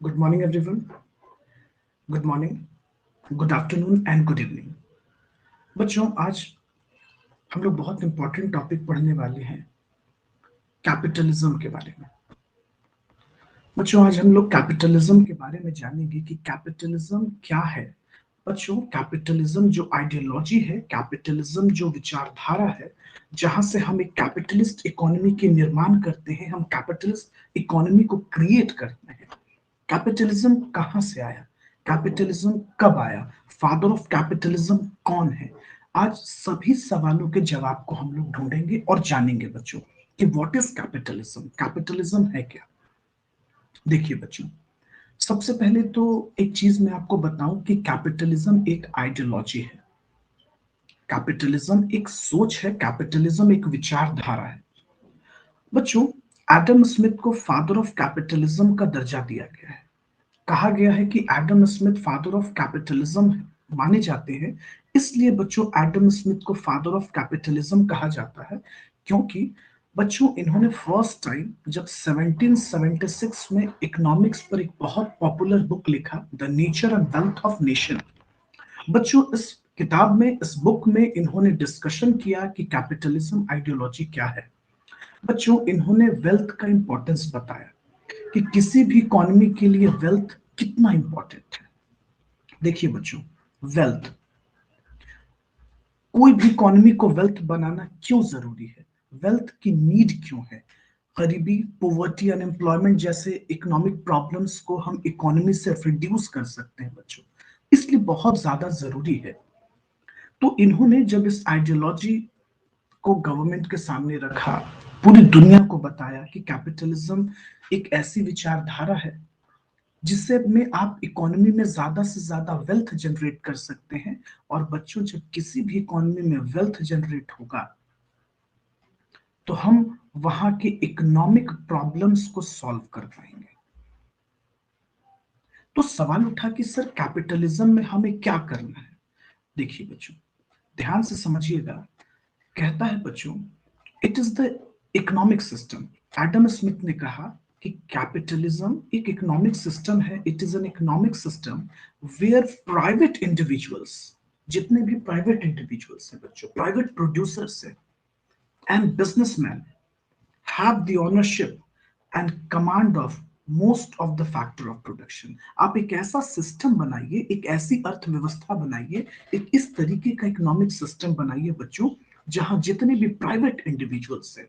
Good morning everyone. Good morning, good afternoon and good evening. बच्चों, आज हम लोग बहुत इंपॉर्टेंट टॉपिक पढ़ने वाले हैं, कैपिटलिज्म के बारे में। बच्चों, आज हम लोग कैपिटलिज्म के बारे में जानेंगे कि कैपिटलिज्म क्या है। बच्चों, कैपिटलिज्म जो आइडियोलॉजी है, कैपिटलिज्म जो विचारधारा है, जहां से हम एक कैपिटलिस्ट इकोनॉमी के निर्माण करते हैं, हम कैपिटलिस्ट इकोनॉमी को क्रिएट करते हैं। कैपिटलिज्म कहां से आया, कैपिटलिज्म कब आया, फादर ऑफ कैपिटलिज्म कौन है। आज सभी सवालों के जवाब को हम लोग ढूंढेंगे और जानेंगे बच्चों कि व्हाट इज कैपिटलिज्म, कैपिटलिज्म है क्या। देखिए बच्चों, सबसे पहले तो एक चीज मैं आपको बताऊं कि कैपिटलिज्म एक आइडियोलॉजी है, कैपिटलिज्म एक सोच है, कैपिटलिज्म एक विचारधारा है। बच्चों, एडम स्मिथ को फादर ऑफ कैपिटलिज्म का दर्जा दिया गया है। कहा गया है कि Adam Smith father of capitalism माने जाते हैं। इसलिए बच्चों, एडम स्मिथ को फादर ऑफ कैपिटलिज्म कहा जाता है, क्योंकि बच्चों इन्होंने फर्स्ट टाइम जब 1776 में इकोनॉमिक्स पर एक बहुत पॉपुलर बुक लिखा, the nature and wealth of nation. बच्चों, इस किताब में, इस बुक में इन्होंने डिस्कशन किया कि कैपिटलिज्म आइडियोलॉजी क्या है। बच्चों, इन्होंने वेल्थ का इंपॉर्टेंस बताया कि किसी भी इकोनॉमी के लिए वेल्थ कितना इंपॉर्टेंट है। देखिए बच्चों, वेल्थ, कोई भी इकोनॉमी को वेल्थ बनाना क्यों जरूरी है, वेल्थ की नीड क्यों है। गरीबी, पोवर्टी, अनएम्प्लॉयमेंट जैसे इकोनॉमिक प्रॉब्लम्स को हम इकोनॉमी से रिड्यूस कर सकते हैं बच्चों, इसलिए बहुत ज्यादा जरूरी है। तो इन्होंने जब इस आइडियोलॉजी को गवर्नमेंट के सामने रखा, पूरी दुनिया को बताया कि कैपिटलिज्म एक ऐसी विचारधारा है जिससे में आप इकोनॉमी में ज्यादा से ज्यादा वेल्थ जनरेट कर सकते हैं। और बच्चों, जब किसी भी इकोनॉमी में वेल्थ जनरेट होगा तो हम वहां के इकोनॉमिक प्रॉब्लम्स को सॉल्व कर पाएंगे। तो सवाल उठा कि सर कैपिटलिज्म में हमें क्या करना है। देखिए बच्चों, ध्यान से समझिएगा। कहता है बच्चों, it is the economic system. Adam Smith ने कहा कि कैपिटलिज्म एक इकोनॉमिक सिस्टम है, it is an economic system where private individuals, जितने भी प्राइवेट इंडिविजुअल्स हैं बच्चों, प्राइवेट प्रोड्यूसर्स हैं and businessman, have the ownership and command of most of the factor of production। आप एक ऐसा सिस्टम बनाइए, एक ऐसी अर्थव्यवस्था बनाइए, एक इस तरीके का इकोनॉमिक सिस्टम बनाइए बच्चों, जहां जितने भी प्राइवेट इंडिविजुअल्स हैं,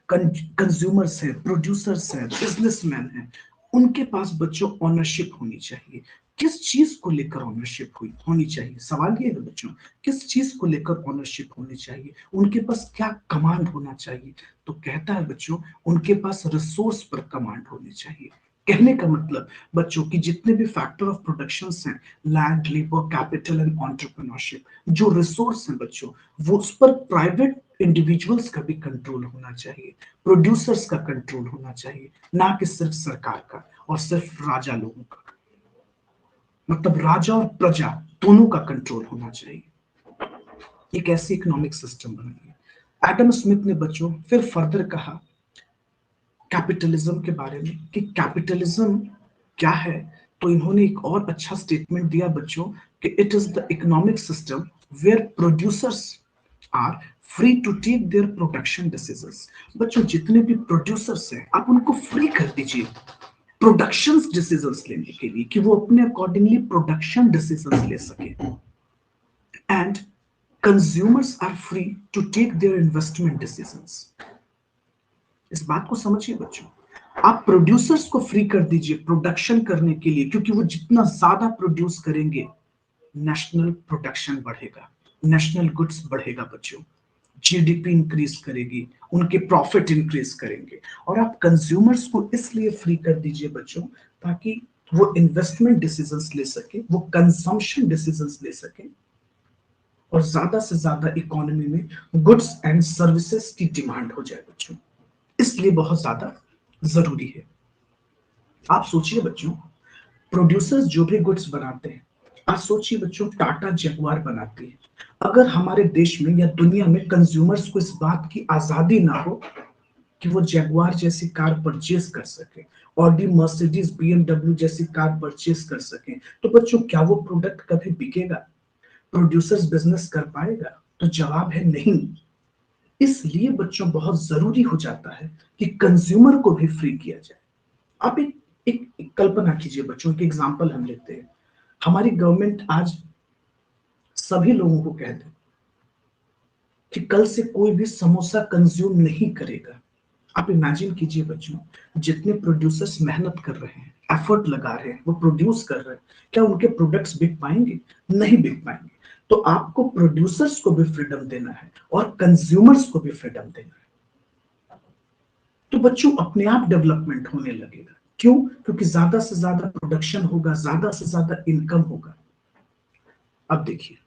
कंज्यूमर्स है, प्रोड्यूसर्स है, बिजनेसमैन है, उनके पास बच्चों ओनरशिप होनी चाहिए। किस चीज को लेकर ओनरशिप हुई होनी चाहिए, सवाल ये है बच्चों, किस चीज को लेकर ओनरशिप होनी चाहिए, उनके पास क्या कमांड होना चाहिए। तो कहता है बच्चों, उनके पास रिसोर्स पर कमांड होनी चाहिए। कहने का मतलब बच्चों की जितने भी फैक्टर ऑफ प्रोडक्शन हैं, land, labour, capital and entrepreneurship, जो रिसोर्स हैं बच्चों, वो उस पर प्राइवेट इंडिविजुअल्स का भी कंट्रोल होना चाहिए, प्रोड्यूसर्स का कंट्रोल होना चाहिए, ना कि सिर्फ सरकार का और सिर्फ राजा लोगों का। मतलब राजा और प्रजा दोनों का कंट्रोल होना चाहिए। एक ऐसी इकोनॉमिक सिस्टम बनाइए। एडम स्मिथ ने बच्चों फिर फर्दर कहा कैपिटलिज्म के बारे में कि कैपिटलिज्म क्या है। तो इन्होंने एक और अच्छा स्टेटमेंट दिया बच्चों कि it is the economic system where producers are free to take their production decisions. बच्चों, जितने भी प्रोड्यूसर्स हैं, आप उनको फ्री कर दीजिए प्रोडक्शन डिसीजंस लेने के लिए, कि वो अपने अकॉर्डिंगली प्रोडक्शन डिसीजंस ले सके। And consumers are free to take their investment decisions. इस बात को समझिए बच्चों, आप प्रोड्यूसर्स को फ्री कर दीजिए प्रोडक्शन करने के लिए, क्योंकि वो जितना ज्यादा प्रोड्यूस करेंगे, नेशनल प्रोडक्शन बढ़ेगा, नेशनल गुड्स बढ़ेगा बच्चों, जीडीपी इंक्रीज करेगी, उनके प्रॉफिट इंक्रीज करेंगे। और आप कंज्यूमर्स को इसलिए फ्री कर दीजिए बच्चों, ताकि वो इन्वेस्टमेंट डिसीजंस ले सके, वो कंजम्पशन डिसीजंस ले सके, और ज्यादा से ज्यादा इकोनॉमी में गुड्स एंड सर्विसेज की डिमांड हो जाए बच्चों। इसलिए बहुत ज्यादा जरूरी है। आप सोचिए बच्चों, प्रोड्यूसर्स जो भी गुड्स बनाते हैं, आप सोचिए बच्चों, टाटा जगुआर बनाती है। अगर हमारे देश में या दुनिया में कंज्यूमर्स को इस बात की आजादी ना हो कि वो जैगुआर जैसी कार परचेज कर सके, ऑडी, मर्सिडीज, बीएमडब्ल्यू जैसी कार परचेज कर सके, तो बच्चों क्या वो प्रोडक्ट कभी बिकेगा? प्रोड्यूसर्स बिजनेस कर पाएगा? तो जवाब है नहीं। इसलिए बच्चों बहुत जरूरी हो जाता है कि कंज्यूमर को भी फ्री किया जाए। आप एक कल्पना कीजिए बच्चों, की एग्जांपल हम लेते हैं। हमारी गवर्नमेंट आज सभी लोगों को कह दे कि कल से कोई भी समोसा कंज्यूम नहीं करेगा। आप इमेजिन कीजिए बच्चों, जितने प्रोड्यूसर्स मेहनत कर रहे हैं, एफर्ट लगा रहे हैं, वो प्रोड्यूस कर रहे हैं, क्या उनके प्रोडक्ट्स बिक पाएंगे? नहीं बिक पाएंगे। तो आपको प्रोड्यूसर्स को भी फ्रीडम देना है और कंज्यूमर्स को भी फ्रीडम देना है। तो बच्चों अपने आप डेवलपमेंट होने लगेगा। क्यों? क्योंकि ज्यादा से ज्यादा प्रोडक्शन होगा, ज्यादा से ज्यादा इनकम होगा। अब देखिए,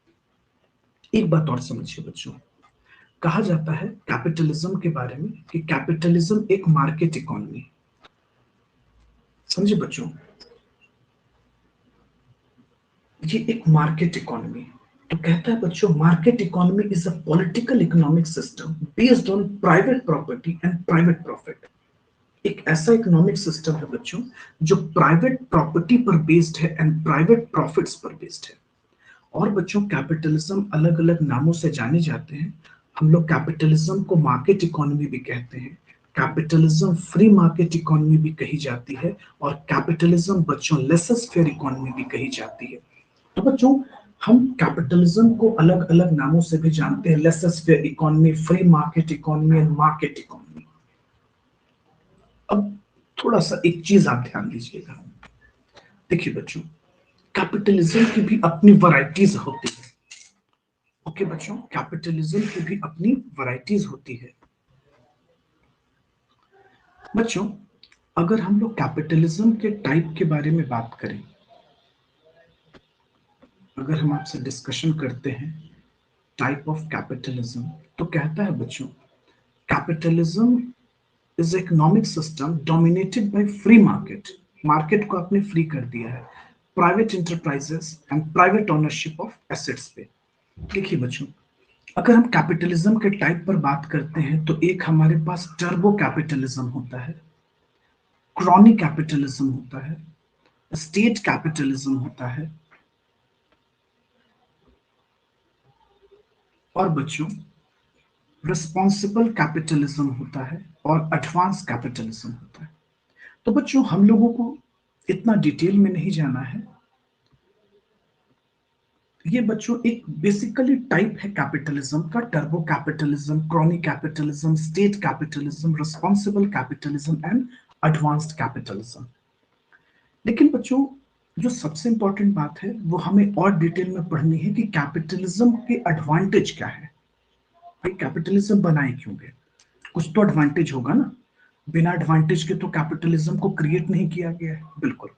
एक बात और समझिए बच्चों, कहा जाता है कैपिटलिज्म के बारे में कि कैपिटलिज्म एक मार्केट इकोनॉमी है। समझे बच्चों, ये एक मार्केट इकोनॉमी है। तो कहता है बच्चों, market economy is a political economic system based on private property and private profit. एक ऐसा इकोनॉमिक सिस्टम है बच्चों जो प्राइवेट प्रॉपर्टी पर बेस्ड है एंड प्राइवेट प्रॉफिट्स पर बेस्ड है। और बच्चों कैपिटलिज्म अलग अलग नामों से जाने जाते हैं। हम लोग कैपिटलिज्म को मार्केट इकोनॉमी भी कहते हैं, कैपिटलिज्म फ्री मार्केट इकोनॉमी भी कही जाती है, और कैपिटलिज्म बच्चों लेसर फेयर इकोनॉमी भी कही जाती है। तो बच्चों हम कैपिटलिज्म को अलग अलग नामों से भी जानते हैं, laissez faire economy, free market economy and market economy. अब थोड़ा सा एक चीज आप ध्यान दीजिएगा। देखिए बच्चों, कैपिटलिज्म की भी अपनी वैरायटीज होती है। ओके बच्चों, कैपिटलिज्म की भी अपनी वैरायटीज होती है। बच्चों अगर हम लोग कैपिटलिज्म के टाइप के बारे में बात करें, अगर हम आपसे डिस्कशन करते हैं टाइप ऑफ कैपिटलिज्म, तो कहता है बच्चों, capitalism is economic system dominated by free market. Market को आपने फ्री कर दिया है, private enterprises and private ownership of assets पे। देखिए बच्चों, अगर हम कैपिटलिज्म के टाइप पर बात करते हैं तो एक हमारे पास टर्बो कैपिटलिज्म होता है, क्रॉनी कैपिटलिज्म होता है, स्टेट कैपिटलिज्म होता है, और बच्चों रिस्पॉन्सिबल कैपिटलिज्म होता है, और एडवांस कैपिटलिज्म होता है। तो बच्चों हम लोगों को इतना डिटेल में नहीं जाना है। ये बच्चों एक बेसिकली टाइप है कैपिटलिज्म का, turbo capitalism, crony capitalism, state capitalism, responsible capitalism and advanced capitalism. लेकिन बच्चों जो सबसे इंपॉर्टेंट बात है वो हमें और डिटेल में पढ़नी है कि कैपिटलिज्म के एडवांटेज क्या है। भाई कैपिटलिज्म बनाए क्यों गए? कुछ तो एडवांटेज होगा ना, बिना एडवांटेज के तो कैपिटलिज्म को क्रिएट नहीं किया गया है। बिल्कुल,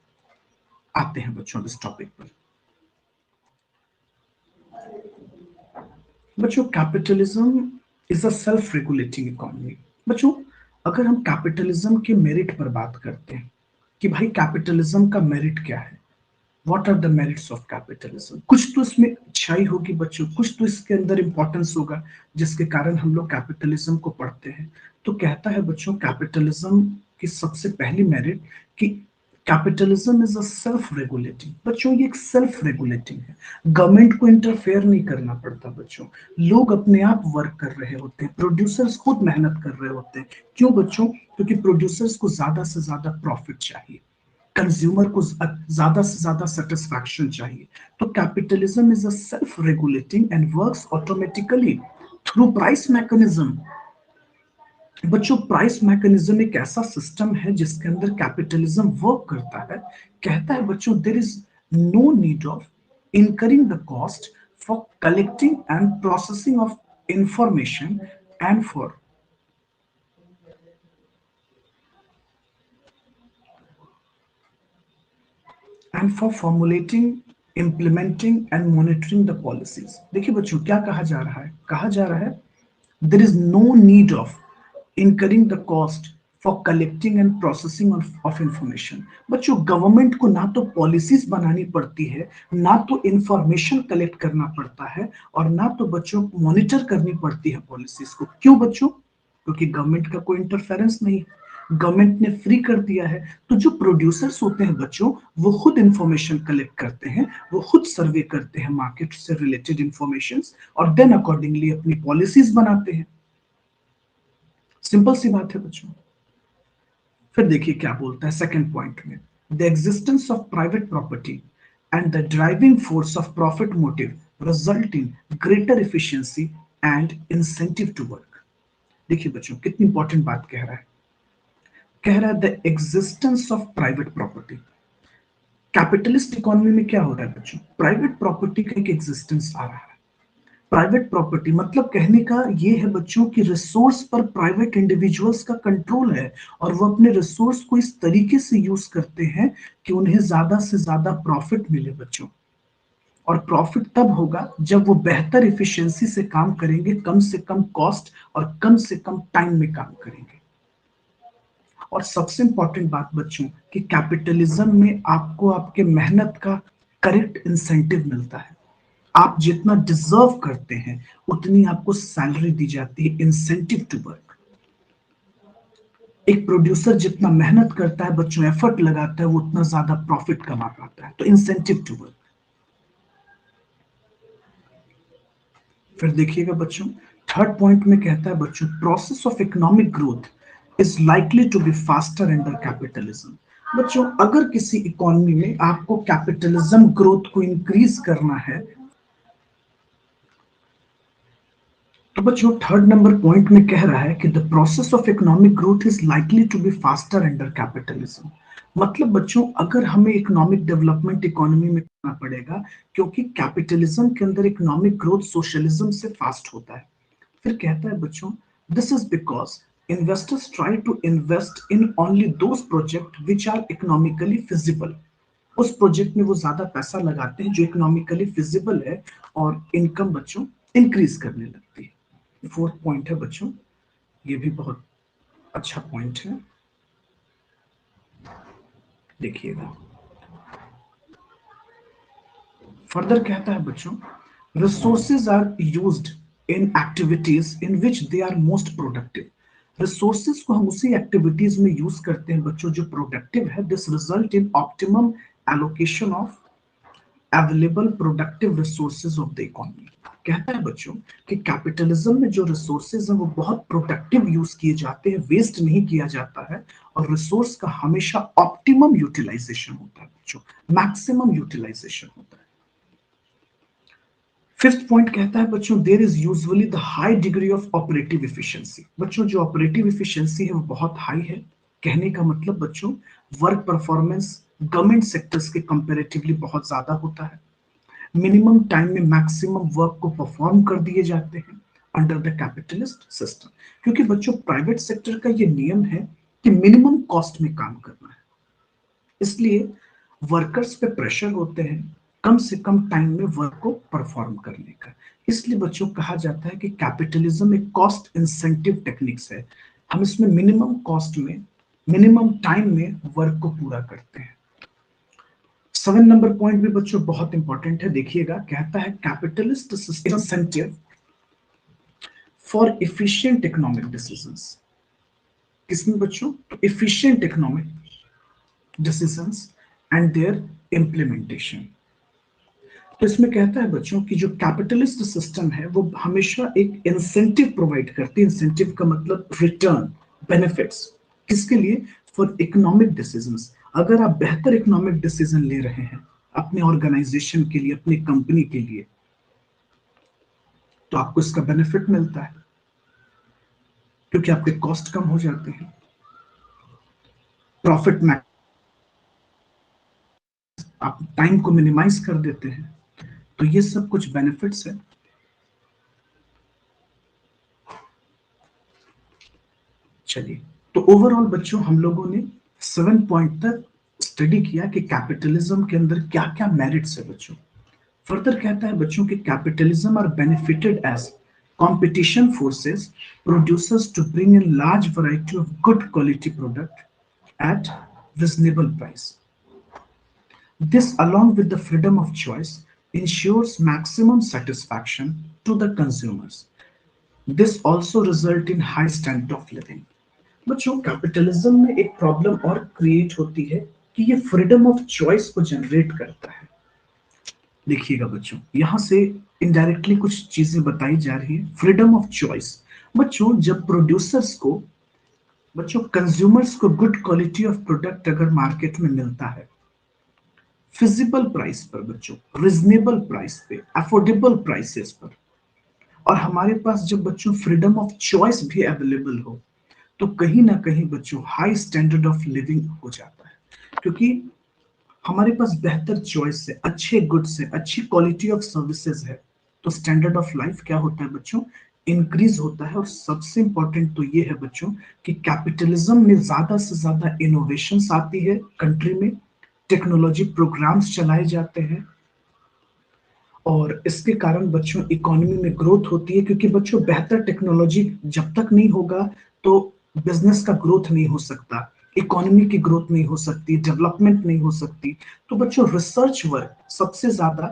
आते हैं बच्चों इस टॉपिक पर। बच्चों capitalism is a self regulating economy. बच्चों अगर हम कैपिटलिज्म के मेरिट पर बात करते हैं कि भाई कैपिटलिज्म का मेरिट क्या है, what are the merits of capitalism, कुछ तो इसमें अच्छाई होगी बच्चों, कुछ तो इसके अंदर इंपॉर्टेंस होगा जिसके कारण हम लोग कैपिटलिज्म को पढ़ते हैं। तो कहता है बच्चों कैपिटलिज्म की सबसे पहली मेरिट कि capitalism is a self regulating. बच्चों ये एक सेल्फ रेगुलेटिंग है, गवर्नमेंट को इंटरफेयर नहीं करना पड़ता बच्चों, लोग अपने आप वर्क कर रहे होते हैं, प्रोड्यूसर्स खुद मेहनत कर रहे होते हैं। क्यों बच्चों? क्योंकि प्रोड्यूसर्स को ज्यादा से ज्यादा प्रॉफिट चाहिए, कंज्यूमर को ज्यादा से ज्यादा सेटिस्फैक्शन चाहिए। तो capitalism is a self regulating and works automatically through price mechanism. बच्चों प्राइस मैकेनिज्म एक ऐसा सिस्टम है जिसके अंदर कैपिटलिज्म वर्क करता है। कहता है बच्चों there is no need of incurring the cost for collecting and processing of information and for formulating, implementing and monitoring the policies। देखिए बच्चों क्या कहा जा रहा है, कहा जा रहा है there is no need of incurring the cost for collecting and processing of information। बच्चों गवर्नमेंट को ना तो पॉलिसीज बनानी पड़ती है, ना तो इंफॉर्मेशन कलेक्ट करना पड़ता है, और ना तो बच्चों मॉनिटर करनी पड़ती है पॉलिसीज को। क्यों बच्चों? क्योंकि गवर्नमेंट का कोई इंटरफेरेंस नहीं, गवर्नमेंट ने फ्री कर दिया है। तो जो प्रोड्यूसर्स होते हैं बच्चों, वो खुद इंफॉर्मेशन कलेक्ट करते हैं, वो खुद सर्वे करते हैं मार्केट से रिलेटेड इंफॉर्मेशन, और देन अकॉर्डिंगली अपनी पॉलिसीज बनाते हैं। सिंपल सी बात है बच्चों। फिर देखिए क्या बोलता है सेकंड पॉइंट में, the existence of private property and the driving force of profit motive result in greater efficiency and incentive to work. देखिए बच्चों कितनी इंपॉर्टेंट बात कह रहा है, कह रहा है the existence of private property. Capitalist economy में क्या हो रहा है बच्चों, प्राइवेट प्रॉपर्टी का एक एग्जिस्टेंस आ रहा है। प्राइवेट प्रॉपर्टी मतलब कहने का ये है बच्चों कि रिसोर्स पर प्राइवेट इंडिविजुअल्स का कंट्रोल है, और वो अपने रिसोर्स को इस तरीके से यूज करते हैं कि उन्हें ज्यादा से ज्यादा प्रॉफिट मिले बच्चों। और प्रॉफिट तब होगा जब वो बेहतर इफिशिएंसी से काम करेंगे, कम से कम कॉस्ट और कम से कम टाइम में काम करेंगे। और सबसे इंपॉर्टेंट बात बच्चों कि कैपिटलिज्म में आपको आपके मेहनत का करेक्ट इंसेंटिव मिलता है। आप जितना डिजर्व करते हैं उतनी आपको सैलरी दी जाती है, इंसेंटिव टू वर्क। एक प्रोड्यूसर जितना मेहनत करता है बच्चों, एफर्ट लगाता है, वो उतना ज्यादा प्रॉफिट कमा पाता है। तो इंसेंटिव टू वर्क। फिर देखिएगा बच्चों थर्ड पॉइंट में कहता है बच्चों, process of economic growth is likely to be faster under capitalism. बच्चों अगर किसी इकोनॉमी में आपको कैपिटलिज्म ग्रोथ को इंक्रीज करना है, तो बच्चों थर्ड नंबर पॉइंट में कह रहा है कि the process of economic growth is likely to be faster under capitalism. मतलब बच्चों अगर हमें इकोनॉमिक डेवलपमेंट इकोनॉमी में करना पड़ेगा, क्योंकि कैपिटलिज्म के अंदर इकोनॉमिक ग्रोथ सोशलिज्म से फास्ट होता है। फिर कहता है बच्चों, this is because investors try to invest in only those project which are economically feasible. उस प्रोजेक्ट में वो ज्यादा पैसा लगाते हैं जो इकोनॉमिकली फिजिबल है, और इनकम बच्चों इंक्रीज करने लगती है। फोर्थ पॉइंट है बच्चों, ये भी बहुत अच्छा पॉइंट है, देखिएगा। फर्दर कहता है बच्चों, resources are used in activities in which they are most productive. Resources को हम उसी एक्टिविटीज में यूज करते हैं बच्चों जो प्रोडक्टिव है। This result in optimum allocation of available productive resources of the economy. कहता है बच्चों कि कैपिटलिज्म में जो रिसोर्सेज हैं वो बहुत प्रोडक्टिव यूज किए जाते हैं, वेस्ट नहीं किया जाता है, और रिसोर्स का हमेशा ऑप्टिमम यूटिलाइजेशन होता है बच्चों, मैक्सिमम यूटिलाइजेशन होता है। फिफ्थ पॉइंट कहता है बच्चों, there is usually the high degree of operative efficiency. बच्चों जो ऑपरेटिव एफिशिएंसी है वो बहुत हाई है। कहने का मतलब बच्चों वर्क परफॉर्मेंस गवर्नमेंट सेक्टर्स के कंपैरेटिवली बहुत ज्यादा होता है। मिनिमम टाइम में मैक्सिमम वर्क को परफॉर्म कर दिए जाते हैं अंडर द कैपिटलिस्ट सिस्टम। क्योंकि बच्चों प्राइवेट सेक्टर का ये नियम है कि मिनिमम कॉस्ट में काम करना है, इसलिए वर्कर्स पे प्रेशर होते हैं कम से कम टाइम में वर्क को परफॉर्म करने का। इसलिए बच्चों कहा जाता है कि कैपिटलिज्म एक कॉस्ट इंसेंटिव टेक्निक्स है। हम इसमें मिनिमम कॉस्ट में मिनिमम टाइम में वर्क को पूरा करते हैं। 7 नंबर पॉइंट भी बच्चों बहुत इंपॉर्टेंट है, देखिएगा। कहता है capitalist system incentive for efficient economic decisions. किसमें बच्चों, efficient economic decisions and their implementation. तो इसमें कहता है बच्चों कि जो कैपिटलिस्ट सिस्टम है वो हमेशा एक इंसेंटिव प्रोवाइड करती है। इंसेंटिव का मतलब रिटर्न, बेनिफिट्स। किसके लिए, फॉर इकोनॉमिक डिसीजंस। अगर आप बेहतर इकोनॉमिक डिसीजन ले रहे हैं अपने ऑर्गेनाइजेशन के लिए, अपनी कंपनी के लिए, तो आपको इसका बेनिफिट मिलता है, क्योंकि आपके कॉस्ट कम हो जाते हैं, प्रॉफिट में आप टाइम को मिनिमाइज कर देते हैं। तो ये सब कुछ बेनिफिट्स है। चलिए, तो ओवरऑल बच्चों हम लोगों ने 7 पॉइंट तक स्टडी किया कि कैपिटलिज्म के अंदर क्या क्या मेरिट्स है बच्चों। फर्दर कहता है बच्चों कि capitalism are benefited as competition forces producers to bring in large variety of good quality product at reasonable price. This, along with the freedom of choice, ensures maximum satisfaction to the consumers. This also result in high standard of living. बच्चों capitalism में एक problem और create होती है कि ये freedom of choice को generate करता है। देखिएगा बच्चों, यहां से इनडायरेक्टली कुछ चीजें बताई जा रही है। फ्रीडम ऑफ चॉइस, बच्चों जब प्रोड्यूसर्स को, बच्चों कंज्यूमर्स को गुड क्वालिटी ऑफ प्रोडक्ट अगर मार्केट में मिलता है फिजिबल प्राइस पर, बच्चों रिजनेबल प्राइस पे, अफोर्डेबल प्राइसेस पर, और हमारे पास जब बच्चों फ्रीडम ऑफ चॉइस भी अवेलेबल हो, तो कहीं ना कहीं बच्चों हाई स्टैंडर्ड ऑफ लिविंग हो जाता है। क्योंकि हमारे पास बेहतर चॉइस है, अच्छे गुड्स है, अच्छी क्वालिटी ऑफ सर्विसेज है, तो स्टैंडर्ड ऑफ लाइफ क्या होता है बच्चों, इंक्रीज होता है। और सबसे इंपॉर्टेंट तो ये है बच्चों कि कैपिटलिज्म में ज्यादा से ज्यादा इनोवेशंस आती है कंट्री में, टेक्नोलॉजी प्रोग्राम्स चलाए जाते हैं, और इसके कारण बच्चों इकोनॉमी में ग्रोथ होती है। क्योंकि बच्चों बेहतर टेक्नोलॉजी जब तक नहीं होगा तो बिजनेस का ग्रोथ नहीं हो सकता, इकोनॉमी की ग्रोथ नहीं हो सकती, डेवलपमेंट नहीं हो सकती। तो बच्चों रिसर्च वर्क सबसे ज्यादा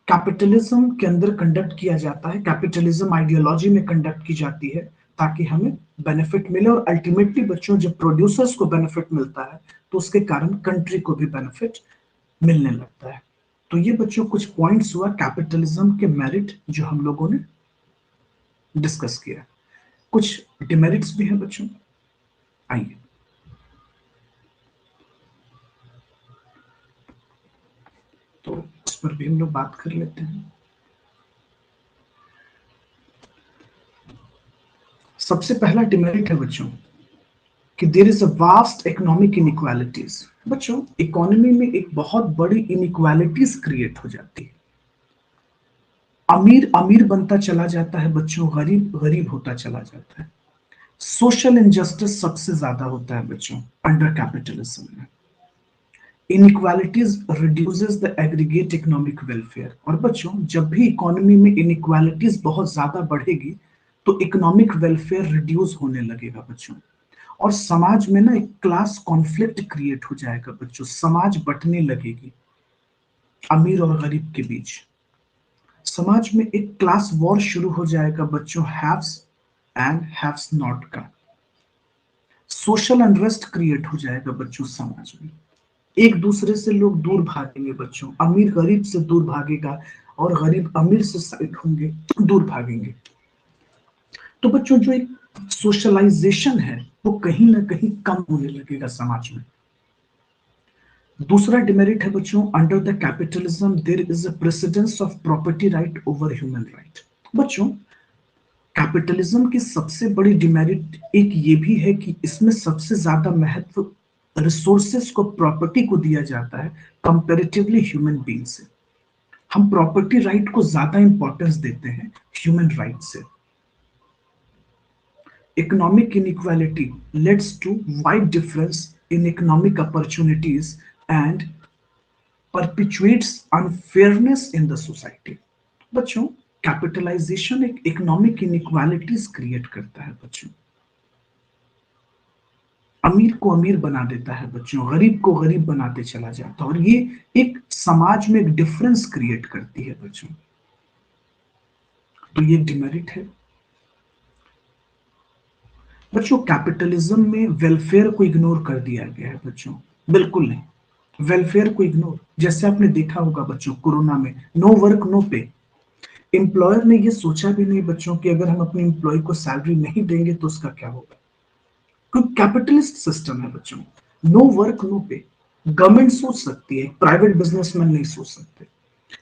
कैपिटलिज्म के अंदर कंडक्ट किया जाता है, कैपिटलिज्म आइडियोलॉजी में कंडक्ट की जाती है, ताकि हमें बेनिफिट मिले। और अल्टीमेटली बच्चों जब प्रोड्यूसर्स को बेनिफिट मिलता है तो उसके कारण कंट्री को भी बेनिफिट मिलने लगता है। तो ये बच्चों कुछ पॉइंट्स हुआ कैपिटलिज्म के मेरिट जो हम लोगों ने डिस्कस किया। कुछ डिमेरिट्स भी हैं बच्चों, आइए तो उस पर भी हम लोग बात कर लेते हैं। सबसे पहला डिमेरिट है बच्चों कि there is a vast economic inequalities. बच्चों इकोनॉमी में एक बहुत बड़ी इनइक्वालिटीज क्रिएट हो जाती है। अमीर अमीर बनता चला जाता है बच्चों, गरीब गरीब होता चला जाता है। सोशल इनजस्टिस सबसे ज्यादा होता है बच्चों अंडर कैपिटलिज्म में। Inequalities reduces the aggregate economic welfare. और बच्चों जब भी इकोनॉमी में इनइक्वालिटीज बहुत ज्यादा बढ़ेगी तो इकोनॉमिक वेलफेयर रिड्यूस होने लगेगा बच्चों, और समाज में ना एक क्लास कॉन्फ्लिक्ट क्रिएट हो जाएगा बच्चों, समाज बंटने लगेगी अमीर और गरीब के बीच। समाज में एक क्लास वॉर शुरू हो जाएगा बच्चों, हैव्स एंड हैव्स नॉट का। सोशल अनरेस्ट क्रिएट हो जाएगा बच्चों समाज में, एक दूसरे से लोग दूर भागेंगे बच्चों, अमीर गरीब से दूर भागेगा और गरीब अमीर से साइड होंगे, दूर भागेंगे। तो बच्चों जो एक सोशलाइजेशन है वो कहीं ना कहीं कम होने लगेगा समाज में। दूसरा डिमेरिट है बच्चों, under the capitalism there is a precedence of property right over human right. बच्चों कैपिटलिज्म की सबसे बड़ी डिमेरिट एक ये भी है कि इसमें सबसे ज्यादा महत्व रिसोर्सेस को, प्रॉपर्टी को दिया जाता है कंपैरेटिवली ह्यूमन बीइंग से। हम प्रॉपर्टी राइट को ज्यादा इंपॉर्टेंस देते हैं ह्यूमन राइट से। Economic inequality leads to wide difference in economic opportunities and perpetuates unfairness in the society। बच्चों कैपिटलाइजेशन एक इकोनॉमिक इनइक्वालिटीज क्रिएट करता है बच्चों, अमीर को अमीर बना देता है बच्चों, गरीब को गरीब बनाते चला जाता है, और ये एक समाज में एक डिफरेंस क्रिएट करती है बच्चों। तो ये डिमेरिट है बच्चों। कैपिटलिज्म में वेलफेयर को इग्नोर कर दिया गया है बच्चों, बिल्कुल नहीं, वेलफेयर को इग्नोर। जैसे आपने देखा होगा बच्चों कोरोना में नो वर्क नो पे, एम्प्लॉयर ने ये सोचा भी नहीं बच्चों कि अगर हम अपने एम्प्लॉय को सैलरी नहीं देंगे तो उसका क्या होगा। क्योंकि कैपिटलिस्ट सिस्टम है बच्चों, नो वर्क नो पे। गवर्नमेंट सोच सकती है, प्राइवेट बिजनेसमैन नहीं सोच सकते,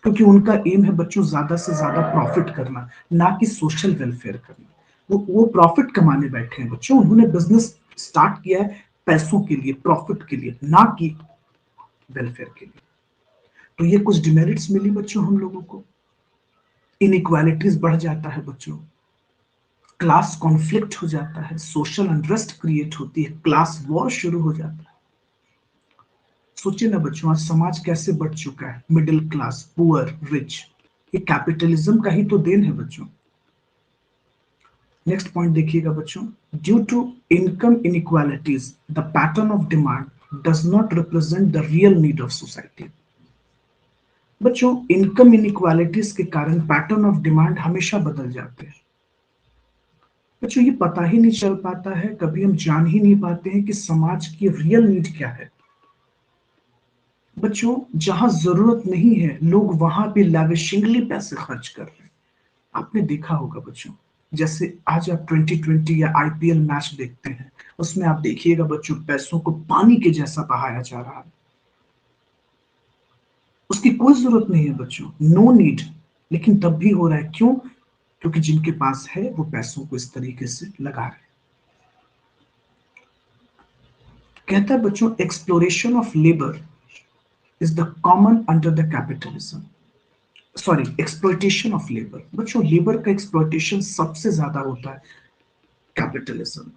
क्योंकि उनका एम है बच्चों ज्यादा से ज्यादा प्रॉफिट करना, ना कि सोशल वेलफेयर करना। वो प्रॉफिट कमाने बैठे हैं बच्चों, उन्होंने बिजनेस स्टार्ट किया है पैसों के लिए, प्रॉफिट के लिए, ना कि वेलफेयर के लिए। तो ये कुछ डिमेरिट्स मिली बच्चों हम लोगों को। इनइक्वालिटीज बढ़ जाता है बच्चों, क्लास कॉन्फ्लिक्ट हो जाता है, सोशल अनरेस्ट क्रिएट होती है, क्लास वॉर शुरू हो जाता है। सोचिए ना बच्चों आज समाज कैसे बढ़ चुका है, मिडिल क्लास, पुअर, रिच। ये कैपिटलिज्म का ही तो देन है बच्चों। नेक्स्ट पॉइंट देखिएगा बच्चों, due to income inequalities the pattern of demand does not represent the real need of society. बच्चों इनकम इनइक्वालिटीज के कारण पैटर्न ऑफ डिमांड हमेशा बदल जाते हैं। बच्चों ये पता ही नहीं चल पाता है, कभी हम जान ही नहीं पाते हैं कि समाज की रियल नीड क्या है। बच्चों जहां जरूरत नहीं है लोग वहां पे लैविशिंगली पैसे खर्च कर रहे हैं। आपने देखा होगा बच्चों, जैसे आज आप 2020 या आईपीएल मैच देखते हैं, उसमें आप देखिएगा बच्चों पैसों को पानी के जैसा बहाया जा रहा है। उसकी कोई जरूरत नहीं है बच्चों, नो नीड, लेकिन तब भी हो रहा है। क्यों? क्योंकि जिनके पास है वो पैसों को इस तरीके से लगा रहे हैं। कहता है बच्चों, exploration of labour is the common under the capitalism. Sorry, exploitation of labour. बच्चों लेबर का एक्सप्लॉइटेशन सबसे ज्यादा होता है कैपिटलिज्म।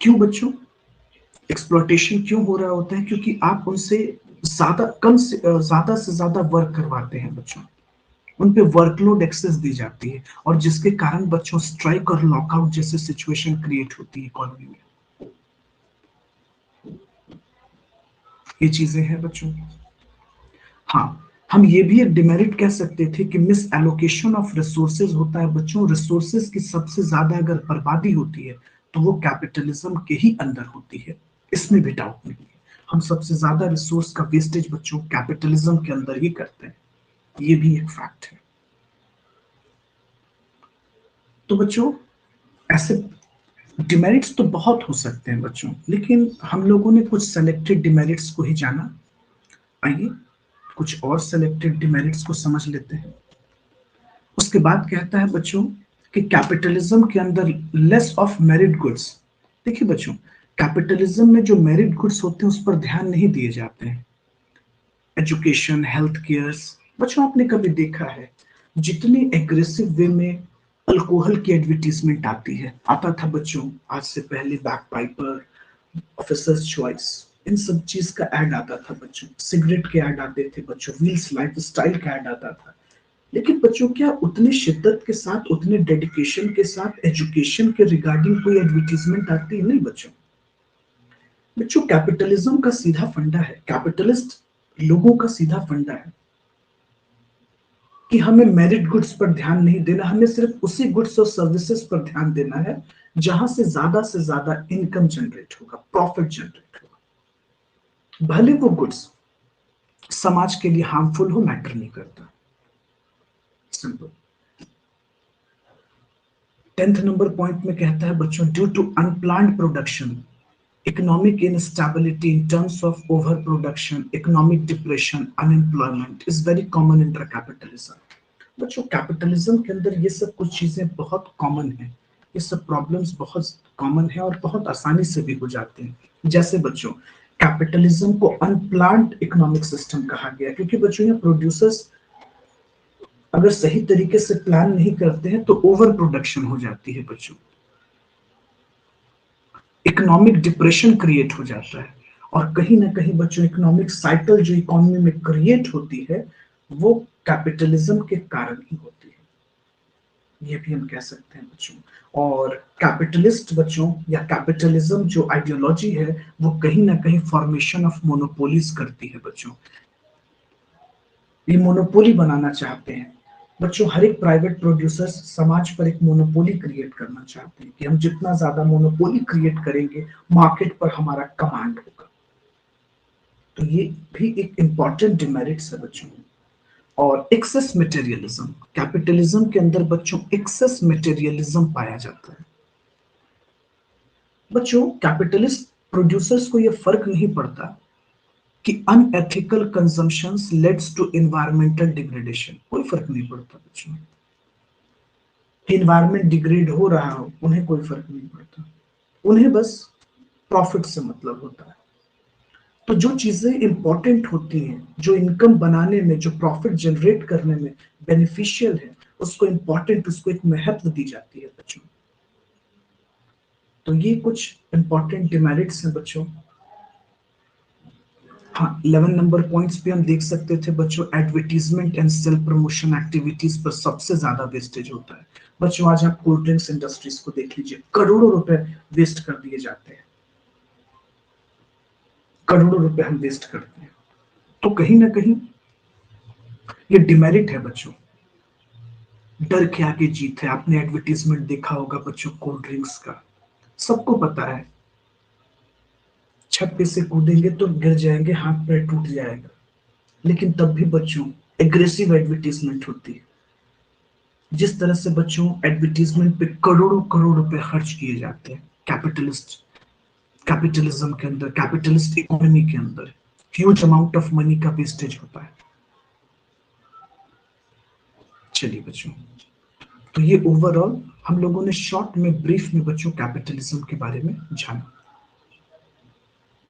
क्यों बच्चों एक्सप्लॉइटेशन क्यों हो रहा होता है? क्योंकि आप उनसे ज्यादा से ज्यादा वर्क करवाते हैं बच्चों, उन पे वर्कलोड एक्सेस दी जाती है, और जिसके कारण बच्चों स्ट्राइक और लॉकआउट जैसे सिचुएशन क्रिएट होती है इकोनॉमी में। ये चीजें हैं बच्चों। हाँ, हम ये भी एक डिमेरिट कह सकते थे कि मिस एलोकेशन ऑफ रिसोर्सेज होता है बच्चों। रिसोर्सेज की सबसे ज्यादा अगर बर्बादी होती है तो वो कैपिटलिज्म के ही अंदर होती है, इसमें भी डाउट नहीं है। हम सबसे ज्यादा रिसोर्स का वेस्टेज बच्चों कैपिटलिज्म के अंदर ही करते हैं, ये भी एक फैक्ट है। तो बच्चों ऐसे डिमेरिट्स तो बहुत हो सकते हैं बच्चों, लेकिन हम लोगों ने कुछ सेलेक्टेड डिमेरिट्स को ही जाना। आइए कुछ और सेलेक्टेड डिमेरिट्स को समझ लेते हैं। उसके बाद कहता है बच्चों कि कैपिटलिज्म के अंदर लेस ऑफ मेरिट गुड्स। देखिए बच्चों, कैपिटलिज्म में जो मेरिट गुड्स होते हैं उस पर ध्यान नहीं दिए जाते हैं। Education, health care. बच्चों आपने कभी देखा है जितने एग्रेसिव वे में अल्कोहल की एडवर्टीजमेंट आती है, आता था बच्चों आज से पहले बैक पाइपर, ऑफिसर्स चॉइस, इन सब चीज का ऐड आता था बच्चों। सिगरेट के ऐड आते थे बच्चों, व्हील्स लाइफ स्टाइल का ऐड आता था। लेकिन बच्चों क्या उतनी शिद्दत के साथ, उतने डेडिकेशन के साथ एजुकेशन के रिगार्डिंग कोई एडवर्टीजमेंट आती है? नहीं बच्चों। बच्चों कैपिटलिज्म का सीधा फंडा है, कैपिटलिस्ट लोगों का सीधा फंडा है कि हमें मेरिट गुड्स पर ध्यान नहीं देना, हमें सिर्फ उसी गुड्स और सर्विसेज पर ध्यान देना है जहां से ज्यादा इनकम जनरेट होगा, प्रॉफिट जनरेट होगा। भले वो गुड्स समाज के लिए हार्मफुल हो, मैटर नहीं करता। सिंपल। 10th नंबर पॉइंट में कहता है बच्चों, due to unplanned production, economic instability in terms of overproduction, economic depression, unemployment is very common under capitalism। बच्चों कैपिटलिज्म के अंदर ये सब कुछ चीजें बहुत कॉमन है, ये सब प्रॉब्लम्स बहुत कॉमन है और बहुत आसानी से भी हो जाते हैं। जैसे बच्चों कैपिटलिज्म को अनप्लान्ड इकोनॉमिक सिस्टम कहा गया, क्योंकि बच्चों यहाँ प्रोड्यूसर्स अगर सही तरीके से प्लान नहीं करते हैं तो ओवर प्रोडक्शन हो जाती है बच्चों, इकोनॉमिक डिप्रेशन क्रिएट हो जाता है। और कहीं ना कहीं बच्चों इकोनॉमिक साइकिल जो इकोनॉमी में क्रिएट होती है वो कैपिटलिज्म के कारण ही होती है, ये भी हम कह सकते हैं बच्चों। और कैपिटलिस्ट बच्चों या कैपिटलिज्म जो आइडियोलॉजी है वो कहीं ना कहीं फॉर्मेशन ऑफ मोनोपोलीज करती है बच्चों। ये मोनोपोली बनाना चाहते हैं बच्चों, हर एक प्राइवेट प्रोड्यूसर समाज पर एक मोनोपोली क्रिएट करना चाहते हैं कि हम जितना ज्यादा मोनोपोली क्रिएट करेंगे मार्केट पर हमारा कमांड होगा। तो ये भी एक इंपॉर्टेंट डिमेरिट्स है बच्चों। और एक्सेस मटेरियलिज्म, कैपिटलिज्म के अंदर बच्चों एक्सेस मटेरियलिज्म पाया जाता है। बच्चों कैपिटलिस्ट प्रोड्यूसर्स को यह फर्क नहीं पड़ता कि unethical consumptions leads to environmental degradation, कोई फर्क नहीं पड़ता बच्चों। एनवायरमेंट डिग्रेड हो रहा हो उन्हें कोई फर्क नहीं पड़ता, उन्हें बस प्रॉफिट से मतलब होता है। तो जो चीजें इंपॉर्टेंट होती हैं, जो इनकम बनाने में, जो प्रॉफिट जनरेट करने में बेनिफिशियल है, उसको इंपॉर्टेंट, उसको एक महत्व दी जाती है बच्चों। तो ये कुछ इंपॉर्टेंट डिमेरिट्स हैं बच्चों। हाँ, 11 नंबर पॉइंट्स पे हम देख सकते थे बच्चों, advertisement and self promotion activities पर सबसे ज्यादा वेस्टेज होता है बच्चों। आज आप कोल्ड ड्रिंक्स इंडस्ट्रीज को देख लीजिए, करोड़ों रुपए वेस्ट कर दिए जाते हैं, करोड़ों रुपए हम वेस्ट करते हैं। तो कहीं ना कहीं ये डिमेरिट है बच्चों, डर के आगे जीत है। आपने एडवर्टीजमेंट देखा होगा बच्चों कोल्ड ड्रिंक्स का, सबको पता है छत पे से कूदेंगे तो गिर जाएंगे, हाथ पैर टूट जाएगा, लेकिन तब भी बच्चों एग्रेसिव एडवर्टीजमेंट होती है। जिस तरह से बच्चों एडवर्टीजमेंट पे करोड़ों करोड़ रुपए खर्च किए जाते हैं कैपिटलिज्म के अंदर, कैपिटलिस्ट इकोनॉमी के अंदर ह्यूज अमाउंट ऑफ मनी का वेस्टेज होता है। चलिए बच्चों, तो ये ओवरऑल हम लोगों ने शॉर्ट में ब्रीफ में बच्चों कैपिटलिज्म के बारे में जाना।